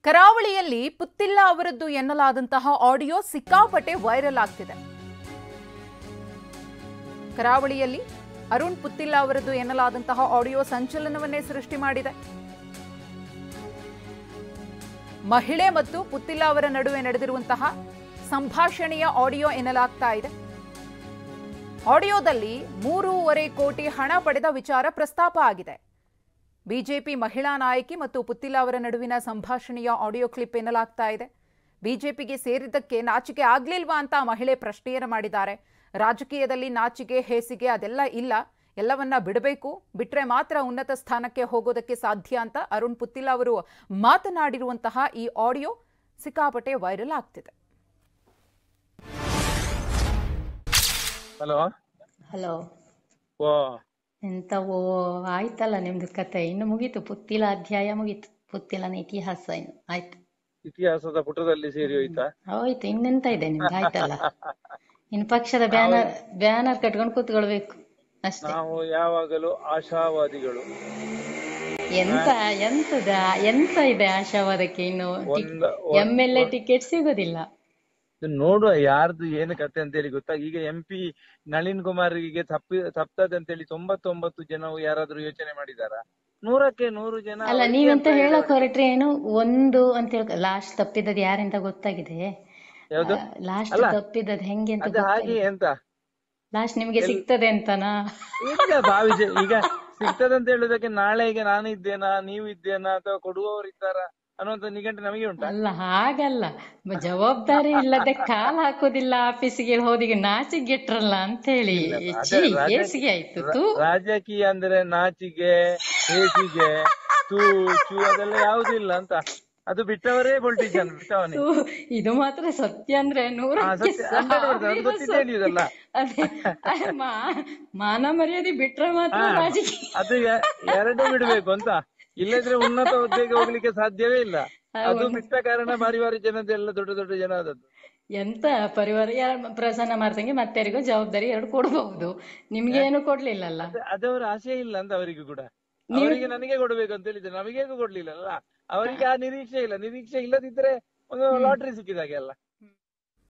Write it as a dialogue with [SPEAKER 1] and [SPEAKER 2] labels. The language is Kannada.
[SPEAKER 1] ಕರಾವಳಿಯಲ್ಲಿ ಪುತ್ತಿಲ್ಲ ಅವರದ್ದು ಎನ್ನಲಾದಂತಹ ಆಡಿಯೋ ಸಿಕ್ಕಾಪಟ್ಟೆ ವೈರಲ್ ಆಗ್ತಿದೆ. ಕರಾವಳಿಯಲ್ಲಿ ಅರುಣ್ ಪುತ್ತಿಲ್ಲ ಅವರದ್ದು ಎನ್ನಲಾದಂತಹ ಆಡಿಯೋ ಸಂಚಲನವನ್ನೇ ಸೃಷ್ಟಿ ಮಾಡಿದೆ. ಮಹಿಳೆ ಮತ್ತು ಪುತ್ತಿಲ್ಲ ಅವರ ನಡುವೆ ನಡೆದಿರುವಂತಹ ಸಂಭಾಷಣೆಯ ಆಡಿಯೋ ಎನ್ನಲಾಗ್ತಾ ಇದೆ. ಆಡಿಯೋದಲ್ಲಿ 3.5 ಕೋಟಿ ಹಣ ಪಡೆದ ವಿಚಾರ ಪ್ರಸ್ತಾಪ ಆಗಿದೆ. ಬಿಜೆಪಿ ಮಹಿಳಾ ನಾಯಕಿ ಮತ್ತು ಪುತ್ತಿಲ್ಲ ಅವರ ನಡುವಿನ ಸಂಭಾಷಣೆಯ ಆಡಿಯೋ ಕ್ಲಿಪ್ ಎನ್ನಲಾಗ್ತಾ ಇದೆ. ಬಿಜೆಪಿಗೆ ಸೇರಿದ್ದಕ್ಕೆ ನಾಚಿಕೆ ಆಗ್ಲಿಲ್ವಾ ಅಂತ ಮಹಿಳೆ ಪ್ರಶ್ನೆಯನ್ನು ಮಾಡಿದ್ದಾರೆ. ರಾಜಕೀಯದಲ್ಲಿ ನಾಚಿಕೆ ಹೇಸಿಗೆ ಅದೆಲ್ಲ ಇಲ್ಲ, ಎಲ್ಲವನ್ನ ಬಿಡಬೇಕು, ಬಿಟ್ರೆ ಮಾತ್ರ ಉನ್ನತ ಸ್ಥಾನಕ್ಕೆ ಹೋಗೋದಕ್ಕೆ ಸಾಧ್ಯ ಅಂತ ಅರುಣ್ ಪುತ್ತಿಲ್ಲ ಅವರು ಮಾತನಾಡಿರುವಂತಹ ಈ ಆಡಿಯೋ ಸಿಕ್ಕಾಪಟ್ಟೆ ವೈರಲ್ ಆಗ್ತಿದೆ.
[SPEAKER 2] ಹಲೋ
[SPEAKER 3] ಹಲೋ
[SPEAKER 2] ಓ
[SPEAKER 3] ಎಂತವೋ ಆಯ್ತಲ್ಲ ನಿಮ್ದು ಕತೆ, ಇನ್ನು ಮುಗೀತು. ಪುತ್ತಿಲ ಅಧ್ಯಾಯ ಮುಗೀತು, ಪುತ್ತಿಲನ ಇತಿಹಾಸ ಇನ್ನು ಆಯ್ತು.
[SPEAKER 2] ಇತಿಹಾಸದ ಪುಟದಲ್ಲಿ ಸೇರಿ ಹೋಯ್ತಾ?
[SPEAKER 3] ಹೋಯ್ತು, ಇನ್ನೆಂತ ಇದೆ ನಿಮ್ದು, ಆಯ್ತಲ್ಲ. ಇನ್ನು ಪಕ್ಷದ ಬ್ಯಾನರ್ ಕಟ್ಕೊಂಡು ಕೂತ್ಕೊಳ್ಬೇಕು ಅಷ್ಟೇ.
[SPEAKER 2] ನಾವು ಯಾವಾಗಲೂ ಆಶಾವಾದಿಗಳು.
[SPEAKER 3] ಎಂತ ಇದೆ ಆಶಾವಾದಕ್ಕೆ? ಇನ್ನು MLA ಟಿಕೆಟ್ ಸಿಗೋದಿಲ್ಲ.
[SPEAKER 2] ನೋಡುವ ಯಾರ್ದು ಏನು ಕತೆ ಅಂತ ಹೇಳಿ ಗೊತ್ತಾ. ಈಗ MP ನಳಿನ್ ಕುಮಾರ್ಗೆ ತಪ್ತದೆ ಅಂತ ಹೇಳಿ 99 ಜನ ಯಾರಾದ್ರೂ ಯೋಚನೆ ಮಾಡಿದಾರ? 100ಕ್ಕೆ 100 ಜನ.
[SPEAKER 3] ಅಲ್ಲ, ನೀವೆಂತ ಹೇಳಕ್ ಹೊರಟ್ರೆ ಏನು ಒಂದು ಅಂತ ಹೇಳ. ಲಾಸ್ಟ್ ತಪ್ಪಿದ್ದದ್ ಯಾರೆಂತ ಗೊತ್ತಾಗಿದೆ? ಲಾಸ್ಟ್ ತಪ್ಪಿದ್ದದ್ ಹೆಂಗೆ ಅಂತ
[SPEAKER 2] ಹಾಗೆ ಎಂತ
[SPEAKER 3] ಲಾಸ್ಟ್ ನಿಮ್ಗೆ ಸಿಗ್ತದೆ ಅಂತನಾ?
[SPEAKER 2] ಈಗ ಭಾವಿಸಿ ಈಗ ಸಿಗ್ತದೆ ಅಂತ ಹೇಳುದಕ್ಕೆ ನಾಳೆ ಈಗ ನಾನು ಇದ್ದೇನಾ, ನೀವು ಇದ್ದೇನಾ, ಅಥವಾ ಕೊಡುವವರು ಇದ್ದಾರಾ ಅನ್ನುವಂತ ನಿಘಂಟು ನಮಗೆ ಉಂಟು.
[SPEAKER 3] ಅಲ್ಲ, ಹಾಗಲ್ಲ. ಜವಾಬ್ದಾರಿ ಇಲ್ಲದೆ ಕಾಲ್ ಹಾಕೋದಿಲ್ಲ ಆಫೀಸಿಗೆ ಹೋದಿಗೆ, ನಾಚಿಗೆಟ್ರಲ್ಲ ಅಂತ ಹೇಳಿ ಹೇಸಿಗೆ ಆಯ್ತು.
[SPEAKER 2] ರಾಜಕೀಯ ಅಂದ್ರೆ ನಾಚಿಗೆ ಹೇಸಿಗೆ ತೂ ಚೂ ಅದೆಲ್ಲ ಯಾವುದಿಲ್ಲ ಅಂತ. ಅದು ಬಿಟ್ಟವರೇ ಪೊಲಿಟಿಷಿಯನ್, ಬಿಟ್ಟವನೇ.
[SPEAKER 3] ಇದು ಮಾತ್ರ ಸತ್ಯ ಅಂದ್ರೆ
[SPEAKER 2] 100%.
[SPEAKER 3] ಮಾನ ಮರ್ಯಾದೆ ಬಿಟ್ರೆ ಮಾತ್ರ ರಾಜಕೀಯ.
[SPEAKER 2] ಅದು ಎರಡೂ ಬಿಡ್ಬೇಕು ಅಂತ, ಇಲ್ಲದ್ರೆ ಉನ್ನತ ಹುದ್ದೆಗೆ ಹೋಗ್ಲಿಕ್ಕೆ ಸಾಧ್ಯವೇ ಇಲ್ಲ. ಅದು ಬಿಟ್ಟ ಕಾರಣ ಬಾರಿ ಜನದೆಲ್ಲ ದೊಡ್ಡ ದೊಡ್ಡ ಜನ ಆದದ್ದು.
[SPEAKER 3] ಎಂತ ಪರಿವಾರ ಪ್ರಸನ್ನ ಮಾಡ್ತಂಗೆ ಮತ್ತೆ ಯಾರಿಗೋ ಜವಾಬ್ದಾರಿ 2 ಕೊಡ್ಬಹುದು, ನಿಮ್ಗೆ ಏನು ಕೊಡ್ಲಿಲ್ಲಲ್ಲ.
[SPEAKER 2] ಅದವರ ಆಸೆ ಇಲ್ಲ ಅಂತ ಅವರಿಗೂ ಕೂಡ. ಅವರಿಗೆ ನನಗೆ ಕೊಡ್ಬೇಕು ಅಂತ ಹೇಳಿದ್ರೆ ನಮಗೇಗೂ ಕೊಡ್ಲಿಲ್ಲ ಅಲ್ಲ. ಅವರಿಗೆ ಆ ನಿರೀಕ್ಷೆ ಇಲ್ಲ. ನಿರೀಕ್ಷೆ ಇಲ್ಲದಿದ್ರೆ ಒಂದು ಲಾಟ್ರಿ ಸಿಕ್ಕಿದಾಗೆ ಅಲ್ಲ.